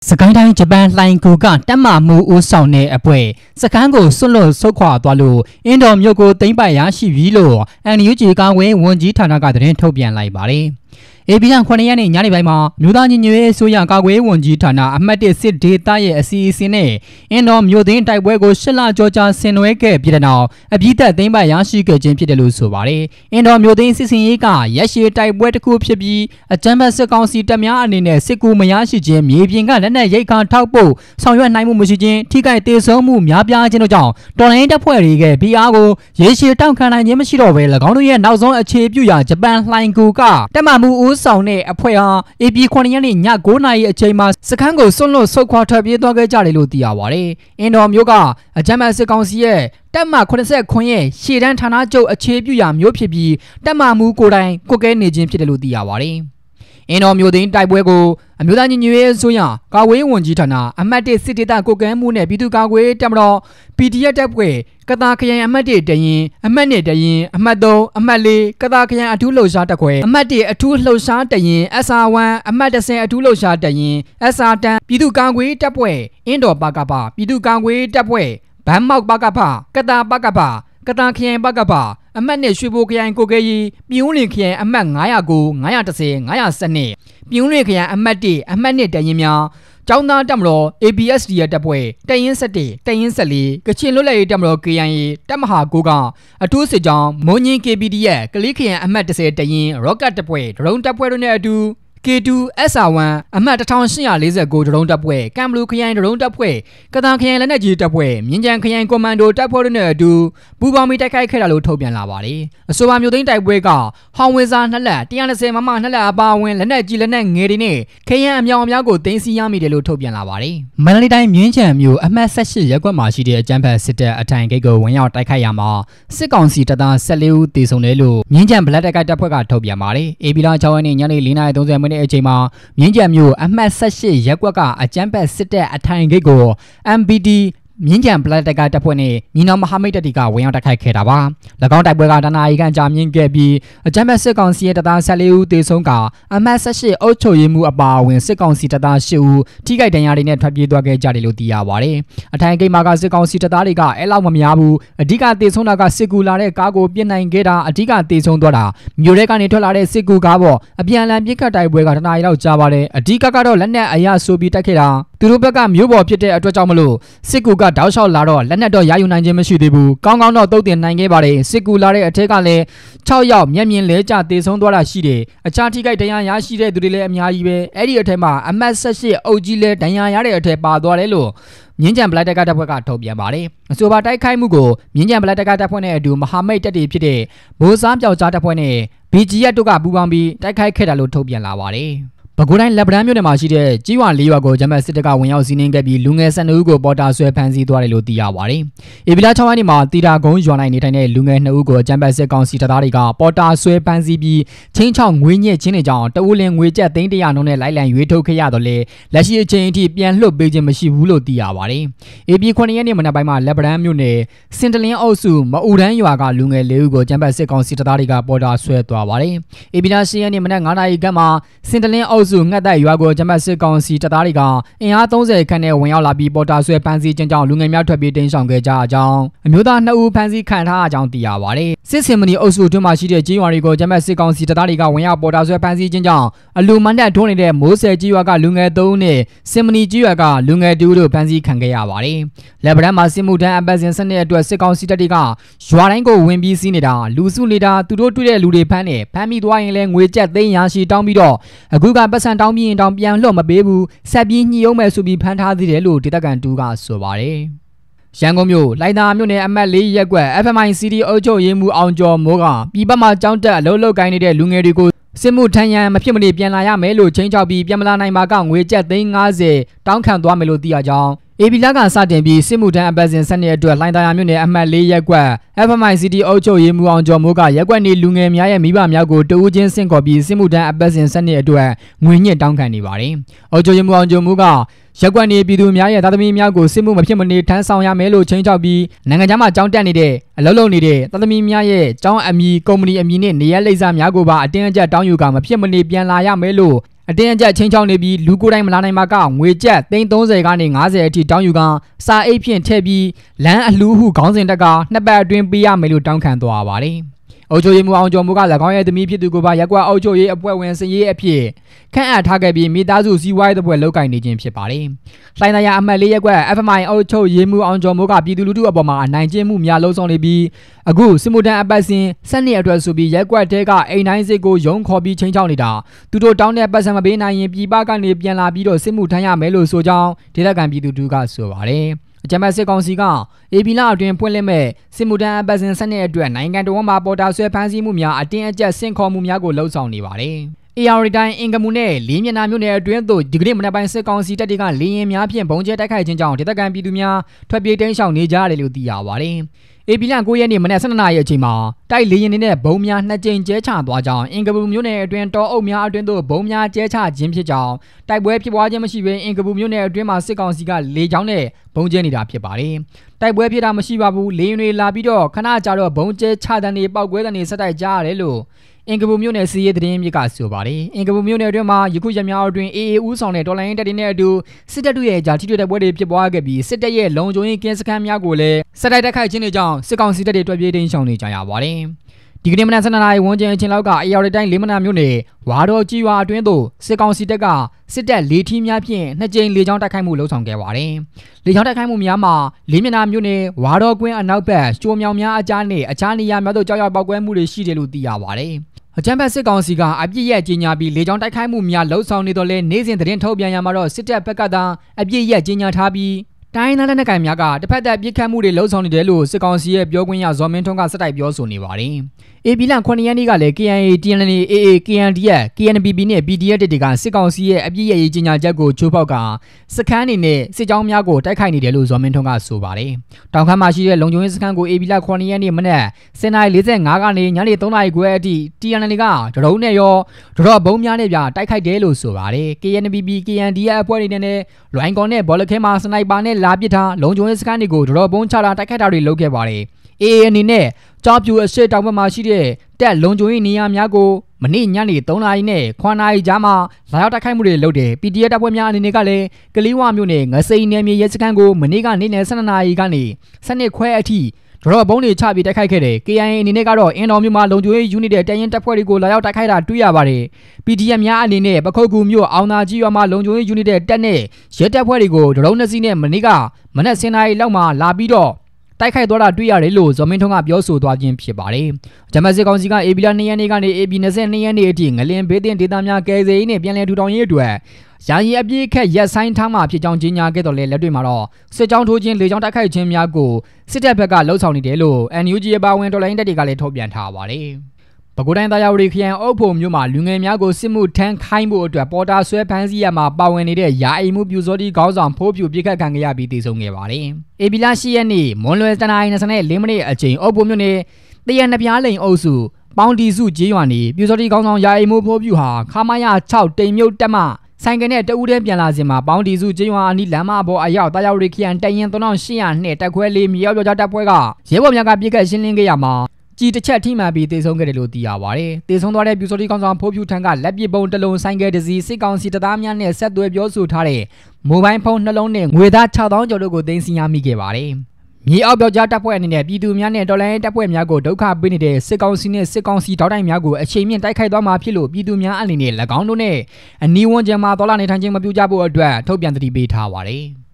สกายไดญี่ปุ่นไลน์กูก็ตั้มมามูอุสาวเนอป่วยสกังกูสุโลสุขวาตัวลูอินโดมีกูติ้งไปยาชีวิโลอันนี้จีกางเววันจีฐานะการเดินทบเบียนไล่บารีบีจังคนนี้เนี่ยญาติไปมามิวดาจินยูเอสุยากางเววันจีฐานะอเมริกสิทธิ์เดต้าเยอซีซีเนอินโดมีดิ้งไต้หวันกูชิลาจอจาเซนเวเกพิจารณาพิจารณาติ้งไปยาชีเกจินพิจารณาสุบารีอินโดมีดิ้งสิ่งนี้ก็ยาชีไต้หวันกูพิบีจันทร์สกังสีตามยาอันนี้เนี่ยสิกูไม่ยาชีเจมีเพียงกันนั่นเนี่ยยังการทักปูสองวันในมุมมือชีที่ใกล้เตะสมุมยาพิจารณาเจนจ่องตอนนี้จะพูดอะไรกันพี่อากูยาชีตั้งขนาดยังไม่ชิโร่เวลเขาเนี่ยน่าสงสารเชฟอยู่อย่างญี่ปุ่นไลน์กูก็แต่มามูอุสาวเนอพูดบีคนนี้เนี่ยญากูนายเชฟมาสกังกูส่วนลดสุขภาพที่ตัวเกจาริโลตีอาวารีอินโดมีก็จันทร์สกังสีแต่มาคนเสียคนเย่ชีดันฐานะโจเชฟอยู่อย่างมีพิบีแต่มามูกูได้กูเกเนจินพิจารณาตีอาวารีอินโดมีดิ้งไต้หวันกูมิวดาจินยูเอสุยากางเววันจีฐานะอเมริกสิทธิ์ตากูเกมูเนี่ยพิทุกางเวจำรอพีดีเอเด็บเวกตาขยันอเมริกเดียนอเมริกเดียนอเมริกอเมริกกตาขยันอัตุโลชาตะเควอเมริกอัตุโลชาเดียนเอสอาวันอเมริกเซอัตุโลชาเดียนเอสอาตันพิทุกางเวเด็บเวอินโดปากาปาพิทุกางเวเด็บเวบัมมอกปากาปากตาปากาปากตาขยันปากาปาอเมริกช่วยบุกยันกูเกยีพิวลิขยันอเมริกง่ายกูง่ายตัดเสียง่ายสนิพิวลิขยันอเมริกเดียนมีเจ้าหน้าจำรอ ABSD ดับเบิลแต่ยินสติแต่ยินสลีกชินลุเลยจำรอเกียร์แต่มหากูกาทุสิจังโมนิน KBD กลิขยันอเมริกเซแต่ยินร็อกเก็ตดับเบิลดรอนดับเบิลเนี่ยดู K2 SR1 อเมริก1440กูดรอนดับเบิลกัมลูขยันดรอนดับเบิลกตาขยันและเนี่ยจีดับเบิลมินจังขยันคอมมานโดดับเบิลเนี่ยดูบูบามีแต่ใครแค่เราทุบยันลาวารีส่วนมิวติ้งไต้หวันก็ฮองเวซ่านั่นแหละที่อันเซมามานั่นแหละบาวินและเนี่ยจีและเนี่ยเงยดีนี่ขยันมีกูเต็งสียามีเดลูทุบยันลาวารีมันเลยได้มินจังมิวอเมริก14ยักษ์มาชีเดียจันเปอร์สิเดอทันเกโกวันยาวไต้ขยามาสิกองสีตา14ตีส่งเลยลูมินจังบลัดแต่ใครดับเบิลก็ทุบยันมารีบีลาชาวนี่ยันนี่ลีน่า30มินิเอมาမြင်းကြံမျိုးအမှတ်18ရက်ကွက်ကအကြမ်းဖက်စစ်တပ်အထိုင်ဂိတ်ကို MBD မြင်းကြံပလက်တကတပ်ဖွဲ့နဲ့ညီနောင်မဟာမိတ်တပ်တွေကဝင်ရောက်တိုက်ခိုက်ခဲ့တာပါ၎င်းတိုက်ပွဲကတနာရီခန့်ကြာမြင့်ခဲ့ပြီးအကြမ်းဖက်စစ်ကောင်စီရဲ့တပ်သား14ဦးသေဆုံးကအမှတ်18အုပ်ချုပ်ရေးမှူးအပါအဝင်စစ်ကောင်စီတပ်သား10ဦးထိခိုက်ဒဏ်ရာတွေနဲ့ထွက်ပြေးသွားခဲ့ကြတယ်လို့သိရပါတယ်အထိုင်ဂိတ်မှာကစစ်ကောင်စီတပ်သားတွေကအဲ့လောက်မများဘူးအဓိကသေဆုံးတာကစစ်ကူလာတဲ့ကားကိုပြစ်နိုင်ခဲ့တာအဓိကသေဆုံးသွားတာမြို့ထဲကနေထွက်လာတဲ့စစ်ကူကားပေါ့အပြန်အလှန်ပြစ်ခတ်တိုက်ပွဲကတနာရီလောက်ကြာပါတယ်အဓိကတော့လက်နက်အရာဆိုပြီးတိုက်ခဲ့တာသူတို့ဘက်ကမြို့ပေါ်ဖြစ်တဲ့အတွက်ကြောင့်မလို့စစ်ကူကတောက်လျှောက်လာတော့လက်နက်တော့ရယူနိုင်ခြင်းမရှိသေးဘူးကောင်းကောင်းတော့တုတ်တင်နိုင်ခဲ့ပါတယ်စစ်ကူလာတဲ့အထက်ကလည်း6ယောက်မျက်မြင်လဲကျသေဆုံးသွားတာရှိတယ်အခြားထိခိုက်ဒဏ်ရာရရှိတဲ့သူတွေလည်းအများကြီးပဲအဲ့ဒီအထက်မှာအမှတ်18အုပ်ကြီးလဲဒဏ်ရာရတဲ့အထက်ပါသွားတယ်လို့မြင်းကြံပလက်တကတပ်ဖွဲ့ကထုတ်ပြန်ပါတယ်အဆိုပါတိုက်ခိုက်မှုကိုမြင်းကြံပလက်တကတပ်ဖွဲ့နဲ့အတူမဟာမိတ်တပ်တွေဖြစ်တဲ့ဗိုလ်စားပြောက်ကြားတပ်ဖွဲ့နဲ့ BGF တို့ကပူးပေါင်းပြီးတိုက်ခိုက်ခဲ့တယ်လို့ထုတ်ပြန်လာပါတယ်ပဲခူးတိုင်းလက်ပတန်းမြို့နယ်မှာရှိတဲ့ကြီးဝါ၄ရွာကိုဂျမတ်စစ်တပ်ကဝင်ရောက်စီးနင်းခဲ့ပြီးလူငယ်12ဦးကိုပေါ်တာဆွဲဖမ်းဆီးသွားတယ်လို့သိရပါတယ်။ဧပြီလ6ရက်နေ့မှာတီတာကုန်းရွာ၌နေထိုင်တဲ့လူငယ်2ဦးကိုဂျမတ်စစ်ကောင်စီတပ်သားတွေကပေါ်တာဆွဲဖမ်းဆီးပြီးချင်းချောင်းငွေညစ်ချင်းတွေကြောင့်တဦးလင်းငွေကျပ်300နှုန်းနဲ့လိုက်လံရွေးထုတ်ခဲ့ရတော့လေလက်ရှိအချိန်အထိပြန်လွှတ်ပေးခြင်းမရှိဘူးလို့သိရပါတယ်။ဧပြီ9ရက်နေ့မနက်ပိုင်းမှာလက်ပတန်းမြို့နယ်စင်တလင်းအုပ်စုမအူတန်းရွာကလူငယ်4ဦးကိုဂျမတ်စစ်ကောင်စီတပ်သားတွေကပေါ်တာဆွဲသွားပါတယ်။ဧပြီလ10ရက်နေ့မနက်9:00နာရီခန့်မှာစင်တလင်းအုပ်စုငှက်တိုက်ရွာကိုဂျမတ်စစ်ကောင်စီတပ်သားတွေကအင်အား30ခန့်နဲ့ဝင်ရောက်လာပြီးပေါ်တာဆွဲဖမ်းဆီးခြင်းကြောင့်လူငယ်များထွက်ပြေးတိမ်းရှောင်ခဲ့ကြအကြောင်းအမျိုးသား2ဦးဖမ်းဆီးခံထားအကြောင်းသိရပါတယ်။စစ်စင်မနီအုပ်စုအတွင်းမှာရှိတဲ့ကြီးရွာတွေကိုဂျမတ်စစ်ကောင်စီတပ်သားတွေကဝင်ရောက်ပေါ်တာဆွဲဖမ်းဆီးခြင်းကြောင့်အလူမန္တထိုးနေတဲ့မိုးဆယ်ကြီးရွာကလူငယ်3ဦးနဲ့စင်မနီကြီးရွာကလူငယ်2ဦးတို့ဖမ်းဆီးခံခဲ့ရပါတယ်။လက်ပတန်းမှာစစ်မှုထမ်းအပတ်စဉ်စနစ်အတွက်စစ်ကောင်စီတပ်တွေကရွာတိုင်းကိုဝင်ပြီးစီးနေတာလူစုနေတာသူတို့တွေ့တဲ့လူတွေဖမ်းမိသွားရင်လည်းငွေကျပ်သိန်းရာရှိတောင်းပြီးတော့အခုကပတ်စံတောင်းပြီးရင်တောင်းပြန်လွှတ်မပေးဘူးဆက်ပြီးညှို့မယ်ဆိုပြီးဖမ်းထားသေးတယ်လို့ဒေသခံတူကဆိုပါတယ်ရန်ကုန်မြို့လိုင်သာမြို့နယ်အမှတ်4ရပ်ကွက် FMICD အုပ်ချုပ်ရေးမှူးအောင်ကျော်မိုးကပြည်ပမှာကြောင်းတက်အလုပ်လုပ်ကိုင်းနေတဲ့လူငယ်တွေကိုစစ်မှုထမ်းရန်မဖြစ်မနေပြန်လာရမယ်လို့ချိန်ချောက်ပြီးပြန်မလာနိုင်ပါကငွေကျပ်350တောင်းခံသွားမယ်လို့သိရကြောင်းAB လကစတင်ပြီးစစ်မှုထမ်းအပတ်စဉ်7ရက်အတွက်လိုင်သာယာမြို့နယ်အမှတ်4ရပ်ကွက် FMICD အုပ်ချုပ်ရေးမှူးအောင်ကျော်မိုးကရက်ကွက်နေလူငယ်များရဲ့မိဘများကိုတဦးချင်းဆင့်ခေါ်ပြီးစစ်မှုထမ်းအပတ်စဉ်7ရက်အတွက်ငွေညှစ်တောင်းခံနေပါတယ်။အုပ်ချုပ်ရေးမှူးအောင်ကျော်မိုးကရက်ကွက်နေပြည်သူများရဲ့သားသမီးများကိုစစ်မှုမဖြစ်မနေထမ်းဆောင်ရမယ်လို့ချိန်ချောက်ပြီးနိုင်ငံခြားမှာကြောင်းတက်နေတဲ့အလုပ်လုပ်နေတဲ့သားသမီးများရဲ့ကျောင်းအမည်ကုမ္ပဏီအမည်နဲ့နေရာလိပ်စာများကိုပါအတင်းအကျပ်တောင်းယူကမဖြစ်မနေပြန်လာရမယ်လို့ အတင်းအကျပ်ချင်းချောင်းနေပြီးလူကိုယ်တိုင်မလာနိုင်မှာကငွေကျပ်330ကနေ50အထိတောင်းယူကစာအိတ်ဖြင့်ထည့်ပြီးလမ်းအလှူဟုခေါင်းစဉ်တက်ကနှစ်ပတ်အတွင်းပေးရမယ်လို့တောင်းခံသွားပါတယ်။အုပ်ချုပ်ရေးမှူးအောင်ကျော်မိုးက၎င်းရဲ့သမီးဖြစ်သူကိုပါရက်ကွက်အုပ်ချုပ်ရေးအဖွဲ့ဝင်စည်ရေးအဖြစ်ခန့်အပ်ထားခဲ့ပြီးမိသားစုစီးပွားရေးတပ်ဖွဲ့လုပ်ကိုင်နေခြင်းဖြစ်ပါတယ်။လှိုင်းသာယာအမှတ်၄ရက်ကွက် FMI အုပ်ချုပ်ရေးမှူးအောင်ကျော်မိုးကပြည်သူလူထုအပေါ်မှာအနိုင်ကျင့်မှုများလှုံ့ဆော်နေပြီးအခုစစ်မှုထမ်းအပတ်စဉ်12အတွက်ဆိုပြီးရက်ကွက်တဲကအိမ်တိုင်းစစ်ကိုရုံးခေါ်ပြီးချင်းချောင်းနေတာသူတို့တောင်းတဲ့ပတ်စံမပေးနိုင်ရင်ပြည်ပကနေပြန်လာပြီးတော့စစ်မှုထမ်းရမယ်လို့ဆိုကြောင်းဒေသခံပြည်သူတို့ကဆိုပါတယ်။အကြမ်းဖက်စစ်ကောင်စီကအေပီလာအတွင်းဖွင့်လှစ်မဲ့စစ်မှုထမ်းအပတ်စဉ်12အတွက်နိုင်ငံတော်မှာပေါ်တာဆွဲဖမ်းဆီးမှုများအတင်းအကျပ်ဆင့်ခေါ်မှုများကိုလှုံ့ဆော်နေပါတယ်။ AR တိုင်းအင်ကမှုနဲ့လေးမျက်နှာမြို့နယ်အတွင်းသို့ဒီကနေ့မနက်ပိုင်းစစ်ကောင်စီတပ်တွေကလေရင်များဖြင့်ဘုံကျဲတိုက်ခိုက်ခြင်းကြောင့်ဒေသခံပြည်သူများထွက်ပြေးတိမ်းရှောင်နေကြရတယ်လို့သိရပါတယ်။အေပီလာ9ရက်နေ့မနက်12နာရီအချိန်မှာတိုက်လေရင်တွေနဲ့ဘုံများ2ကြိမ်ကျဲချသွားကြောင်းအင်ကပူမြို့နယ်အတွင်းတောအုပ်များအတွင်းသို့ဘုံများကျဲချခြင်းဖြစ်ကြောင်းတိုက်ပွဲဖြစ်ပွားခြင်းမရှိဘဲအင်ကပူမြို့နယ်အတွင်းမှာစစ်ကောင်စီကလေကြောင်းနဲ့ဘုံကျဲနေတာဖြစ်ပါတယ်။တိုက်ပွဲဖြစ်တာမရှိပါဘူးလေရင်တွေလာပြီးတော့ခဏကြာတော့ဘုံကျဲချတဲ့နေပောက်ကွဲတဲ့နေဆက်တိုက်ကြားရတယ်လို့အင်ကပူမြို့နယ်စီးရဲသတင်းမြစ်ကဆိုပါတယ်။အင်ကပူမြို့နယ်အတွင်းမှာယခုရက်များအတွင်း AA ဦးဆောင်တဲ့တော်လိုင်းတပ်တွေနဲ့အတူစစ်တပ်တို့ရဲ့ဂျာထိတွေ့တဲ့ပွဲတွေဖြစ်ပွားခဲ့ပြီးစစ်တပ်ရဲ့လုံခြုံရေးကင်းစခန်းများကိုလည်းဆက်တိုက်တိုက်ခိုက်ခြင်းတွေကြောင့်စစ်ကောင်စီတပ်တွေတွက်ပြေးတိမ်းရှောင်နေကြရပါတယ်။ဒီကနေ့မနက်12နာရီဝန်းကျင်အချိန်လောက်ကအေရတိုင်းလေးမနာမြို့နယ်ဝါတော်ကြီးရွာအတွင်းသို့စစ်ကောင်စီတပ်ကစစ်တပ်လေးထီးများဖြင့်2ကြိမ်လေကြောင်းတိုက်ခိုက်မှုလှုံ့ဆော်ခဲ့ပါတယ်။လေကြောင်းတိုက်ခိုက်မှုများမှာလေးမျက်နှာမြို့နယ်ဝါတော်ကွင်းအနောက်ဘက်ကျိုးမြောင်များအကြားနဲ့အခြားနေရာများသို့ကြောက်ရွံ့ပောက်ကွဲမှုတွေရှိတယ်လို့သိရပါတယ်။အကြမ်းဖက်စစ်ကောင်စီကအပြစ်ရဲ့ကြီးညာပြီးလေကြောင်းတိုက်ခိုက်မှုများလှုံ့ဆော်နေတော့လဲနေ့စဉ်သတင်းထုတ်ပြန်ရမှာတော့စစ်တပ်ဘက်ကသာအပြစ်ရဲ့ကြီးညာထားပြီးတိုင်းသားလက်နက်ကိုင်များကတစ်ဖက်သက်ပြစ်ခတ်မှုတွေလှုံ့ဆော်နေတယ်လို့စစ်ကောင်စီရဲ့ပြောခွင့်ရဇော်မင်းထွန်းကစတိုက်ပြောဆိုနေပါတယ်။အေပီလန်9ရက်နေ့ကလည်း KNA, TNLA, AA, KNDF, KNPB နဲ့ PDF တွေကစစ်ကောင်စီရဲ့အပြစ်ရဲ့ကြီးညာချက်ကိုချိုးဖောက်ကစခန်းအနေနဲ့စစ်ကြောင်းများကိုတိုက်ခိုက်နေတယ်လို့ဇော်မင်းထွန်းကဆိုပါတယ်။တောင်ခမ်းမှာရှိတဲ့လုံခြုံရေးစခန်းကိုအေပီလန်9ရက်နေ့မနက်10:45ကနေညနေ3:00ခွဲအထိ TNLA ကဒရုန်းနဲ့ရောဒရော့ဘုံများနဲ့ပြတိုက်ခိုက်တယ်လို့ဆိုပါတယ်။ KNPB, KNDF အဖွဲ့တွေနဲ့လွိုင်ကော်နဲ့ဘောလခဲမှာစနိုက်ပါနဲ့လာပစ်ထားလုံခြုံရေးစခန်းတွေကိုဒရော့ဘုံချတာတိုက်ခိုက်တာတွေလုပ်ခဲ့ပါတယ်။ AA အနေနဲ့ကြောက်ပြူအရှိတောင်ဘက်မှာရှိတဲ့တက်လုံခြုံရေးနေရာများကိုမနေ့ညနေ3:00နာရီနဲ့9:00နာရီကြားမှာလာရောက်တိုက်ခိုက်မှုတွေလုပ်တယ် PDF တပ်ဖွဲ့များအနေနဲ့ကလည်းကလေးဝမြို့နယ်ငစိန်နယ်မြေရဲစခန်းကိုမနေ့ကနေ့နယ်12:00နာရီကနေ12:00ခွဲအထိဒရော့ဘုံတွေချပြီးတိုက်ခိုက်ခဲ့တယ် KIA အနေနဲ့ကတော့အင်တော်မြို့မှာလုံခြုံရေးယူနစ်တဲ့တပ်ရင်းတပ်ဖွဲ့တွေကိုလာရောက်တိုက်ခိုက်တာတွေ့ရပါတယ် PDF များအနေနဲ့ပခုတ်ကူမြို့အောင်သာကြီးရွာမှာလုံခြုံရေးယူနစ်တဲ့တပ်နဲ့ရဲတပ်ဖွဲ့တွေကိုဒရုန်း2စီးနဲ့မနေ့ကမနက်10:00နာရီလောက်မှာလာပြီးတော့တိုက်ခိုက်သွားတာတွေ့ရတယ်လို့ဇော်မင်းထွန်းကပြောဆိုသွားခြင်းဖြစ်ပါတယ်။ဂျမတ်စစ်ကောင်စီကအေပီလာ2ရက်နေ့ကနေအေပီ22ရက်နေ့အထိငလင်ဘေးတင်ဒေသများကယ်ဆယ်ရေးနဲ့ပြန်လည်ထူထောင်ရေးအတွက်ယာယီအပြည့်အခက်ရက်ဆိုင်ထားမှာဖြစ်ကြောင်းကြေညာခဲ့တော်လဲလက်တွေ့မှာတော့စစ်ကြောင်းထိုးခြင်းလေကြောင်းတိုက်ခိုက်ခြင်းများကိုစစ်တပ်ဘက်ကလှုံ့ဆော်နေတယ်လို့ NUG အပါဝင်တော်လိုင်းတပ်တွေကလည်းထုတ်ပြန်ထားပါတယ်။ပဲခူးတိုင်းသားယာဝတီခရိုင်အုပ်ဖို့မြို့မှာလူငယ်များကိုစစ်မှုထမ်းခိုင်းဖို့အတွက်ပေါ်တာဆွဲဖမ်းဆီးရမှာပါဝင်နေတဲ့ယာအိမ်မှုပြူစောတိခေါင်းဆောင်ဖိုးပြူပြစ်ခတ်ခံရပြီးတည်ဆုံခဲ့ပါတယ်။အေပီလာ10ရက်နေ့မွန်လွယ်24မိနစ်အချိန်အုပ်ဖို့မြို့နယ်တရနှပြားလိန်အုပ်စုပေါင်းတီစုကျေးရွာနေပြူစောတိခေါင်းဆောင်ယာအိမ်မှုဖိုးပြူဟာခမာရ6တိမ်မြုပ်တက်မှဆိုင်ကနေတဦးတည်းပြန်လာစဉ်မှာပေါင်းတီစုကျေးရွာအနီးလမ်းမပေါ်အရောက်တာယာဝတီခရိုင်တရင်3800တက်ခွဲလေးမြေရောက်ကြတပ်ဖွဲ့ကရဲဘော်များကပြစ်ခတ်ရှင်းလင်းခဲ့ရမှာကြီးတစ်ချက်ထိမှန်ပြီးတေဆုံးခဲ့တယ်လို့သိရပါတယ်။တေဆုံးသွားတဲ့ပြူစောတိကောင်ဆောင်ဖိုးဖြူထံကလက်ပစ်ပုံတစ်လုံးဆိုင်ကယ်တစ်စီးစစ်ကောင်စီတပ်သားများနဲ့ဆက်သွယ်ပြောဆိုထားတဲ့မိုဘိုင်းဖုန်းနှလုံးနဲ့ငွေသား6000ကျော်တို့ကိုသိမ်းဆည်းရမိခဲ့ပါတယ်။မြေအောက်ပြောက်ကြားတပ်ဖွဲ့အနေနဲ့ပြည်သူများနဲ့တော်လှန်ရေးတပ်ဖွဲ့များကိုဒုက္ခပေးနေတဲ့စစ်ကောင်စီနဲ့စစ်ကောင်စီတောက်တိုင်များကိုအချိန်မြင့်တိုက်ခိုက်သွားမှာဖြစ်လို့ပြည်သူများအနေနဲ့၎င်းတို့နဲ့အနီးဝန်းကျင်မှာတော်လှန်နေထိုင်ခြင်းမပြုကြဖို့အတွက်ထုတ်ပြန်သတိပေးထားပါတယ်။